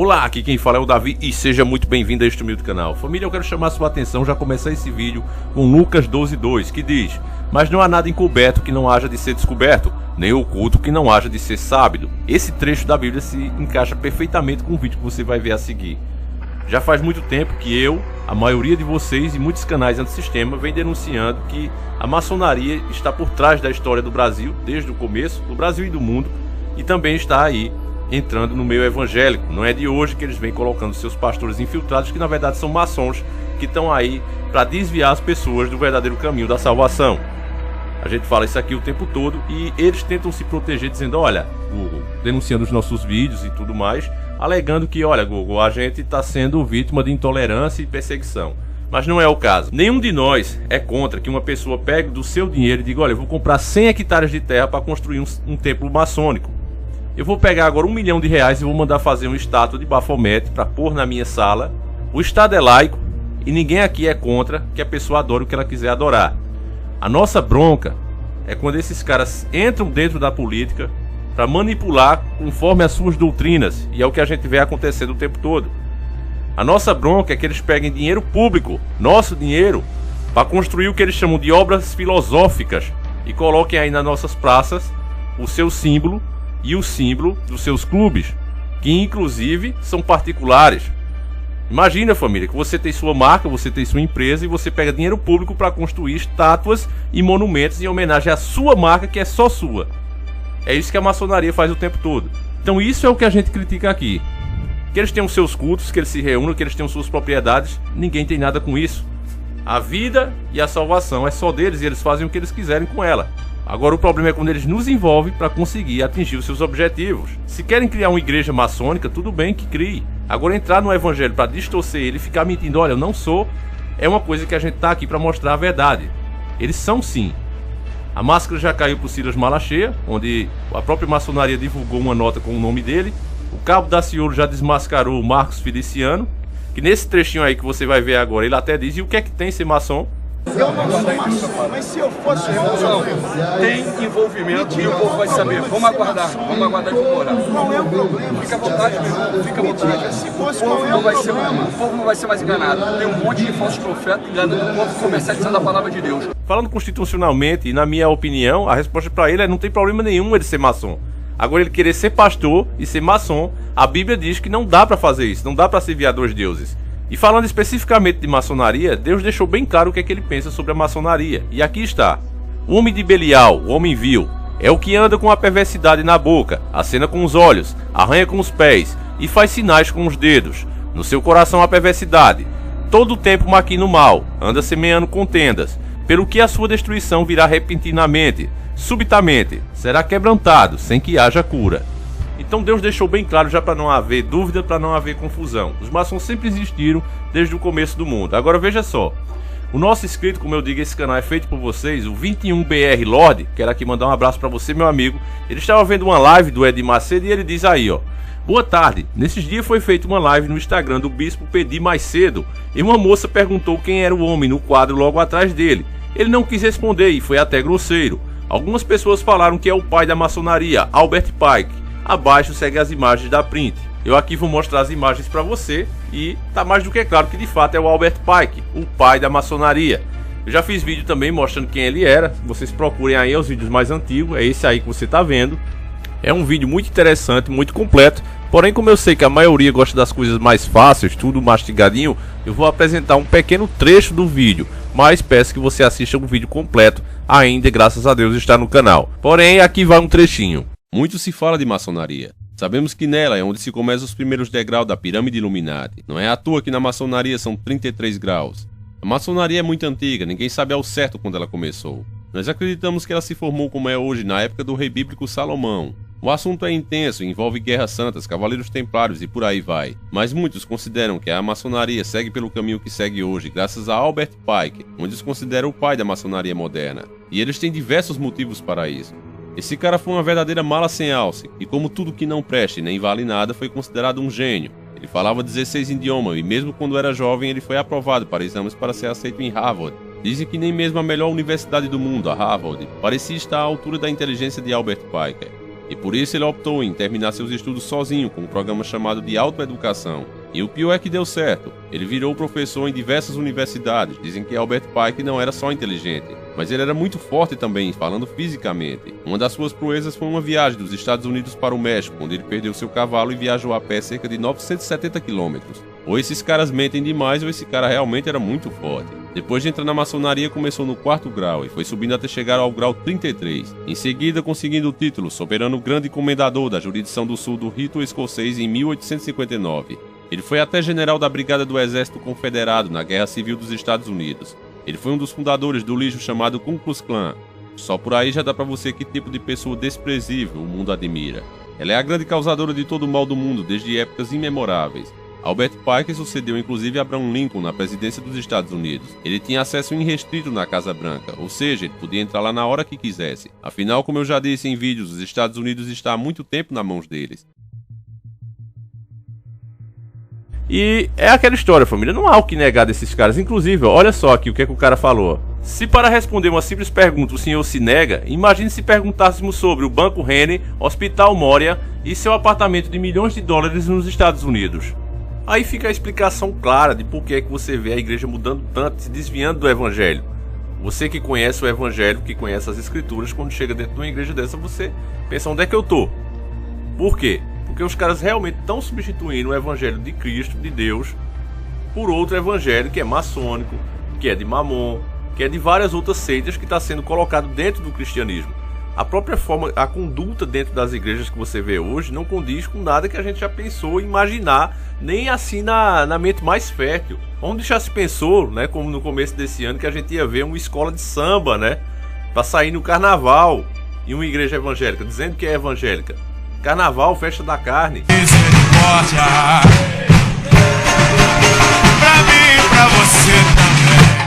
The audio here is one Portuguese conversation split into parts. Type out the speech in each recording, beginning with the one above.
Olá, aqui quem fala é o Davi e seja muito bem-vindo a este humilde canal. Família, eu quero chamar a sua atenção, já começar esse vídeo com Lucas 12:2, que diz: mas não há nada encoberto que não haja de ser descoberto, nem oculto que não haja de ser sábido. Esse trecho da Bíblia se encaixa perfeitamente com o vídeo que você vai ver a seguir. Já faz muito tempo que eu, a maioria de vocês e muitos canais antissistema vem denunciando que a maçonaria está por trás da história do Brasil, desde o começo, do Brasil e do mundo, e também está aí entrando no meio evangélico. Não é de hoje que eles vêm colocando seus pastores infiltrados, que na verdade são maçons, que estão aí para desviar as pessoas do verdadeiro caminho da salvação. A gente fala isso aqui o tempo todo e eles tentam se proteger dizendo: olha, Google, denunciando os nossos vídeos e tudo mais, alegando que, olha, Google, a gente está sendo vítima de intolerância e perseguição. Mas não é o caso. Nenhum de nós é contra que uma pessoa pegue do seu dinheiro e diga: olha, eu vou comprar 100 hectares de terra para construir um templo maçônico. Eu vou pegar agora R$1 milhão e vou mandar fazer uma estátua de Bafomete para pôr na minha sala. O Estado é laico e ninguém aqui é contra que a pessoa adore o que ela quiser adorar. A nossa bronca é quando esses caras entram dentro da política para manipular conforme as suas doutrinas, e é o que a gente vê acontecendo o tempo todo. A nossa bronca é que eles peguem dinheiro público, nosso dinheiro, para construir o que eles chamam de obras filosóficas e coloquem aí nas nossas praças o seu símbolo e o símbolo dos seus clubes, que inclusive são particulares. Imagina, família, que você tem sua marca, você tem sua empresa e você pega dinheiro público para construir estátuas e monumentos em homenagem à sua marca, que é só sua. É isso que a maçonaria faz o tempo todo. Então isso é o que a gente critica aqui. Que eles tenham seus cultos, que eles se reúnam, que eles tenham suas propriedades, ninguém tem nada com isso. A vida e a salvação é só deles e eles fazem o que eles quiserem com ela. Agora o problema é quando eles nos envolvem para conseguir atingir os seus objetivos. Se querem criar uma igreja maçônica, tudo bem que crie. Agora entrar no evangelho para distorcer ele e ficar mentindo: olha, eu não sou, é uma coisa que a gente está aqui para mostrar a verdade. Eles são sim. A máscara já caiu para o Silas Malacheia, onde a própria maçonaria divulgou uma nota com o nome dele. O Cabo Daciolo já desmascarou o Marcos Feliciano, que nesse trechinho aí que você vai ver agora, ele até diz: e o que é que tem ser maçom? Eu não sou maçom, mas se eu fosse maçom, tem envolvimento e o povo vai saber. Vamos aguardar e comemorar. Qual é o problema? Fica à vontade, meu irmão, fica à vontade. Se fosse, O qual é o problema? povo não vai ser mais enganado. Tem um monte de falsos profetas enganando o povo, comercializando a palavra de Deus. Falando constitucionalmente, e na minha opinião, a resposta para ele é: não tem problema nenhum ele ser maçom. Agora, ele querer ser pastor e ser maçom, a Bíblia diz que não dá para fazer isso, não dá para servir a dois deuses. E falando especificamente de maçonaria, Deus deixou bem claro o que é que ele pensa sobre a maçonaria. E aqui está: o homem de Belial, o homem vil, é o que anda com a perversidade na boca, acena com os olhos, arranha com os pés e faz sinais com os dedos. No seu coração há perversidade, todo o tempo maquina o mal, anda semeando contendas, pelo que a sua destruição virá repentinamente, subitamente, será quebrantado, sem que haja cura. Então Deus deixou bem claro, já para não haver dúvida, para não haver confusão. Os maçons sempre existiram desde o começo do mundo. Agora veja só, o nosso inscrito, como eu digo, esse canal é feito por vocês, o 21BR Lorde, quero aqui mandar um abraço para você, meu amigo. Ele estava vendo uma live do Edir Macedo e ele diz aí, ó: boa tarde, nesses dias foi feita uma live no Instagram do Bispo Pedir mais cedo e uma moça perguntou quem era o homem no quadro logo atrás dele. Ele não quis responder e foi até grosseiro. Algumas pessoas falaram que é o pai da maçonaria, Albert Pike. Abaixo segue as imagens da print. Eu aqui vou mostrar as imagens para você e tá mais do que claro que de fato é o Albert Pike, o pai da maçonaria. Eu já fiz vídeo também mostrando quem ele era. Vocês procurem aí os vídeos mais antigos, é esse aí que você tá vendo. É um vídeo muito interessante, muito completo. Porém, como eu sei que a maioria gosta das coisas mais fáceis, tudo mastigadinho, eu vou apresentar um pequeno trecho do vídeo, mas peço que você assista o vídeo completo ainda, e graças a Deus está no canal. Porém, aqui vai um trechinho. Muito se fala de maçonaria. Sabemos que nela é onde se começam os primeiros degraus da pirâmide Illuminati. Não é à toa que na maçonaria são 33 graus. A maçonaria é muito antiga, ninguém sabe ao certo quando ela começou. Nós acreditamos que ela se formou como é hoje na época do rei bíblico Salomão. O assunto é intenso, envolve guerras santas, cavaleiros templários e por aí vai. Mas muitos consideram que a maçonaria segue pelo caminho que segue hoje, graças a Albert Pike, onde os considera o pai da maçonaria moderna. E eles têm diversos motivos para isso. Esse cara foi uma verdadeira mala sem alce, e como tudo que não presta e nem vale nada, foi considerado um gênio. Ele falava 16 idiomas, e mesmo quando era jovem ele foi aprovado para exames para ser aceito em Harvard. Dizem que nem mesmo a melhor universidade do mundo, a Harvard, parecia estar à altura da inteligência de Albert Pike. e por isso ele optou em terminar seus estudos sozinho com um programa chamado de autoeducação. E o pior é que deu certo. Ele virou professor em diversas universidades. Dizem que Albert Pike não era só inteligente, mas ele era muito forte também, falando fisicamente. Uma das suas proezas foi uma viagem dos Estados Unidos para o México, onde ele perdeu seu cavalo e viajou a pé cerca de 970 quilômetros. Ou esses caras mentem demais, ou esse cara realmente era muito forte. Depois de entrar na maçonaria, começou no 4º grau e foi subindo até chegar ao grau 33. Em seguida, conseguindo o título Soberano Grande Comendador da Jurisdição do Sul do Rito Escocês em 1859. Ele foi até general da Brigada do Exército Confederado na Guerra Civil dos Estados Unidos. Ele foi um dos fundadores do lixo chamado Ku Klux Klan. Só por aí já dá pra você que tipo de pessoa desprezível o mundo admira. Ela é a grande causadora de todo o mal do mundo desde épocas imemoráveis. Albert Pike sucedeu inclusive Abraham Lincoln na presidência dos Estados Unidos. Ele tinha acesso irrestrito na Casa Branca, ou seja, ele podia entrar lá na hora que quisesse. Afinal, como eu já disse em vídeos, os Estados Unidos está há muito tempo nas mãos deles. E é aquela história, família, não há o que negar desses caras. Inclusive, olha só aqui o que é que o cara falou. Se para responder uma simples pergunta o senhor se nega, imagine se perguntássemos sobre o Banco Renner, Hospital Moria e seu apartamento de milhões de dólares nos Estados Unidos. Aí fica a explicação clara de por que é que você vê a igreja mudando tanto, se desviando do evangelho. Você que conhece o evangelho, que conhece as escrituras, quando chega dentro de uma igreja dessa, você pensa, onde é que eu tô? Por quê? Porque os caras realmente estão substituindo o evangelho de Cristo, de Deus, por outro evangelho que é maçônico, que é de Mamon, que é de várias outras seitas que está sendo colocado dentro do cristianismo. A própria forma, a conduta dentro das igrejas que você vê hoje não condiz com nada que a gente já pensou imaginar, nem assim na mente mais fértil. Onde já se pensou, né, como no começo desse ano, que a gente ia ver uma escola de samba, né, para sair no carnaval, em uma igreja evangélica, dizendo que é evangélica. Carnaval, festa da carne. Misericórdia, pra mim e pra você também.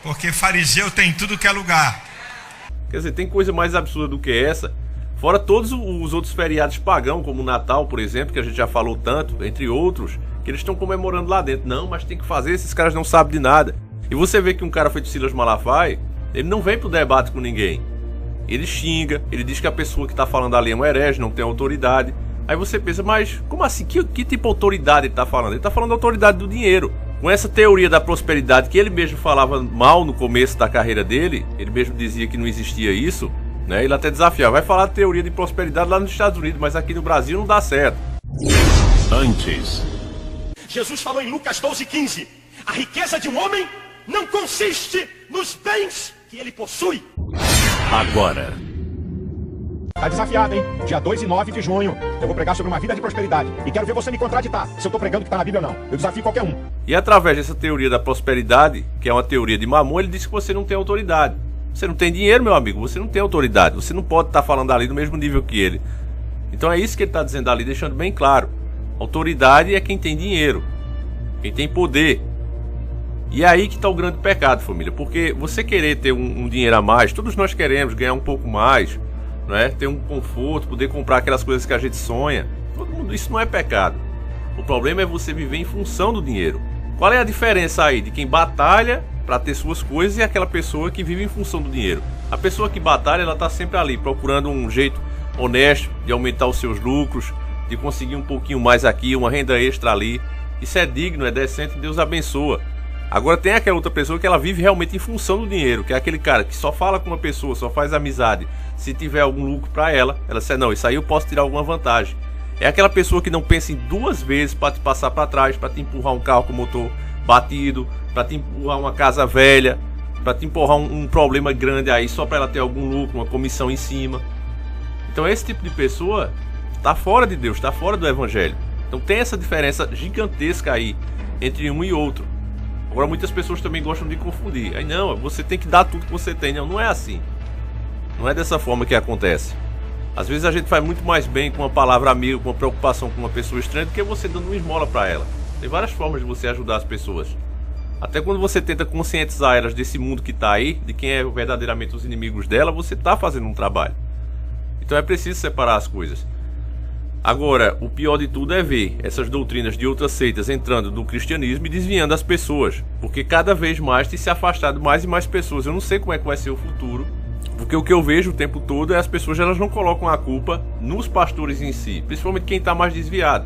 Porque fariseu tem tudo que é lugar. Quer dizer, tem coisa mais absurda do que essa. Fora todos os outros feriados pagãos, como o Natal, por exemplo, que a gente já falou tanto, entre outros, que eles estão comemorando lá dentro. Não, mas tem que fazer, esses caras não sabem de nada. E você vê que um cara feito Silas Malafaia, ele não vem pro debate com ninguém. Ele xinga, ele diz que a pessoa que tá falando ali é um herege, não tem autoridade. Aí você pensa, mas como assim? Que tipo de autoridade ele tá falando? Ele tá falando da autoridade do dinheiro. Com essa teoria da prosperidade que ele mesmo falava mal no começo da carreira dele, ele mesmo dizia que não existia isso, né? Ele até desafiava, vai falar de teoria de prosperidade lá nos Estados Unidos, mas aqui no Brasil não dá certo. Antes. Jesus falou em Lucas 12:15, a riqueza de um homem não consiste nos bens que ele possui. Agora. Tá desafiado, hein? Dia 2 e 9 de junho, eu vou pregar sobre uma vida de prosperidade. E quero ver você me contraditar, se eu tô pregando que tá na Bíblia ou não. Eu desafio qualquer um. E através dessa teoria da prosperidade, que é uma teoria de Mamon, ele diz que você não tem autoridade. Você não tem dinheiro, meu amigo, você não tem autoridade. Você não pode estar falando ali do mesmo nível que ele. Então é isso que ele está dizendo ali, deixando bem claro. Autoridade é quem tem dinheiro, quem tem poder. E é aí que está o grande pecado, família. Porque você querer ter um dinheiro a mais, todos nós queremos ganhar um pouco mais, não é? Ter um conforto, poder comprar aquelas coisas que a gente sonha. Todo mundo, isso não é pecado. O problema é você viver em função do dinheiro. Qual é a diferença aí de quem batalha para ter suas coisas e aquela pessoa que vive em função do dinheiro? A pessoa que batalha, ela está sempre ali procurando um jeito honesto de aumentar os seus lucros, de conseguir um pouquinho mais aqui, uma renda extra ali. Isso é digno, é decente, Deus abençoa. Agora tem aquela outra pessoa que ela vive realmente em função do dinheiro, que é aquele cara que só fala com uma pessoa, só faz amizade se tiver algum lucro para ela. Ela diz, não, isso aí eu posso tirar alguma vantagem. É aquela pessoa que não pensa em duas vezes para te passar para trás, para te empurrar um carro com motor batido, para te empurrar uma casa velha, para te empurrar um problema grande aí só para ela ter algum lucro, uma comissão em cima. Então esse tipo de pessoa está fora de Deus, está fora do evangelho. Então tem essa diferença gigantesca aí entre um e outro. Agora muitas pessoas também gostam de confundir. Aí não, você tem que dar tudo que você tem. Não, não é assim. Não é dessa forma que acontece. Às vezes a gente faz muito mais bem com uma palavra amiga, com uma preocupação com uma pessoa estranha, do que você dando uma esmola para ela. Tem várias formas de você ajudar as pessoas. Até quando você tenta conscientizar elas desse mundo que está aí, de quem é verdadeiramente os inimigos dela, você está fazendo um trabalho. Então é preciso separar as coisas. Agora, o pior de tudo é ver essas doutrinas de outras seitas entrando no cristianismo e desviando as pessoas, porque cada vez mais tem se afastado mais e mais pessoas. Eu não sei como é que vai ser o futuro, porque o que eu vejo o tempo todo é as pessoas, elas não colocam a culpa nos pastores em si, principalmente quem está mais desviado.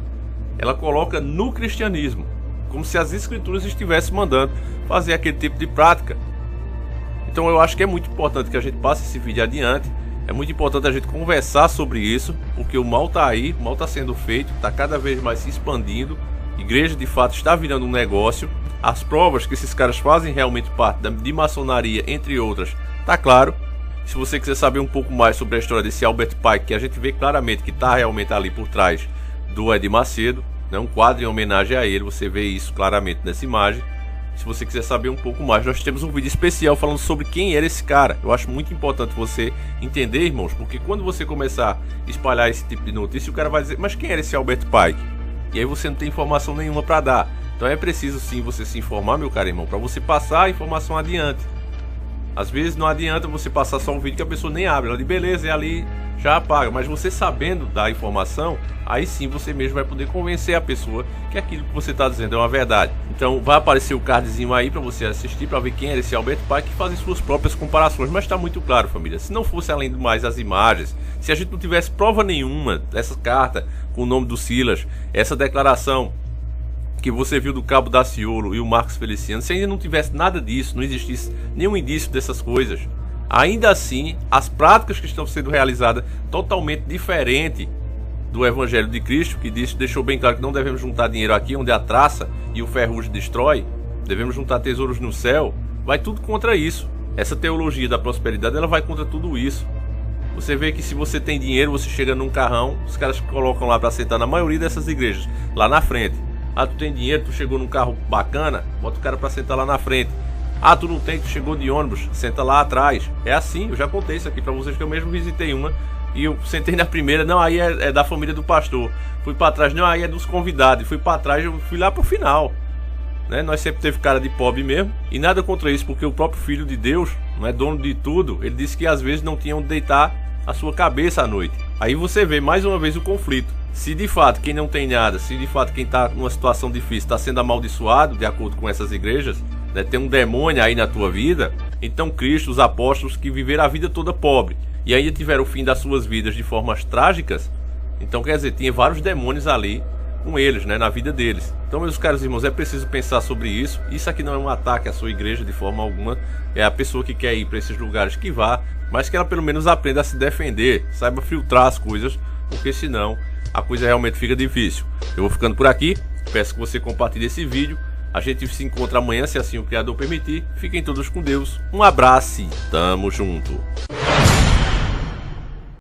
Ela coloca no cristianismo, como se as escrituras estivessem mandando fazer aquele tipo de prática. Então eu acho que é muito importante que a gente passe esse vídeo adiante. É muito importante a gente conversar sobre isso, porque o mal está aí, o mal está sendo feito, está cada vez mais se expandindo. A igreja de fato está virando um negócio. As provas que esses caras fazem realmente parte de maçonaria, entre outras, tá claro. Se você quiser saber um pouco mais sobre a história desse Albert Pike, que a gente vê claramente que está realmente ali por trás do Edir Macedo, né, um quadro em homenagem a ele, você vê isso claramente nessa imagem. Se você quiser saber um pouco mais, nós temos um vídeo especial falando sobre quem era esse cara. Eu acho muito importante você entender, irmãos, porque quando você começar a espalhar esse tipo de notícia, o cara vai dizer, mas quem era esse Albert Pike? E aí você não tem informação nenhuma para dar. Então é preciso sim você se informar, meu caro irmão, para você passar a informação adiante. Às vezes não adianta você passar só um vídeo que a pessoa nem abre, ela diz beleza, é ali, já apaga. Mas você sabendo da informação, aí sim você mesmo vai poder convencer a pessoa que aquilo que você está dizendo é uma verdade. Então vai aparecer o cardzinho aí para você assistir, para ver quem era esse Albert Pike e fazer suas próprias comparações. Mas está muito claro, família, se não fosse além do mais as imagens, se a gente não tivesse prova nenhuma dessa carta com o nome do Silas, essa declaração que você viu do Cabo Daciolo e o Marcos Feliciano, se ainda não tivesse nada disso, não existisse nenhum indício dessas coisas, ainda assim as práticas que estão sendo realizadas totalmente diferente do Evangelho de Cristo, que deixou bem claro que não devemos juntar dinheiro aqui onde a traça e o ferrugem destrói, devemos juntar tesouros no céu, vai tudo contra isso. Essa teologia da prosperidade, ela vai contra tudo isso. Você vê que se você tem dinheiro, você chega num carrão, os caras colocam lá para sentar na maioria dessas igrejas, lá na frente. Ah, tu tem dinheiro, tu chegou num carro bacana, bota o cara pra sentar lá na frente. Ah, tu não tem, tu chegou de ônibus, senta lá atrás. É assim, eu já contei isso aqui pra vocês, que eu mesmo visitei uma e eu sentei na primeira, não, aí é da família do pastor. Fui pra trás, não, aí é dos convidados. Fui pra trás, eu fui lá pro final, né? Nós sempre teve cara de pobre mesmo, e nada contra isso, porque o próprio Filho de Deus, não é dono de tudo, ele disse que às vezes não tinha onde deitar a sua cabeça à noite. Aí você vê mais uma vez o conflito. Se de fato quem não tem nada, se de fato quem está numa situação difícil está sendo amaldiçoado, de acordo com essas igrejas, né, tem um demônio aí na tua vida, então Cristo, os apóstolos que viveram a vida toda pobre e ainda tiveram o fim das suas vidas de formas trágicas, então quer dizer, tinha vários demônios ali com eles, né, na vida deles. Então, meus caros irmãos, é preciso pensar sobre isso. Isso aqui não é um ataque à sua igreja de forma alguma, é a pessoa que quer ir para esses lugares que vá, mas que ela pelo menos aprenda a se defender, saiba filtrar as coisas, porque senão a coisa realmente fica difícil. Eu vou ficando por aqui, peço que você compartilhe esse vídeo. A gente se encontra amanhã, se assim o Criador permitir. Fiquem todos com Deus. Um abraço e tamo junto.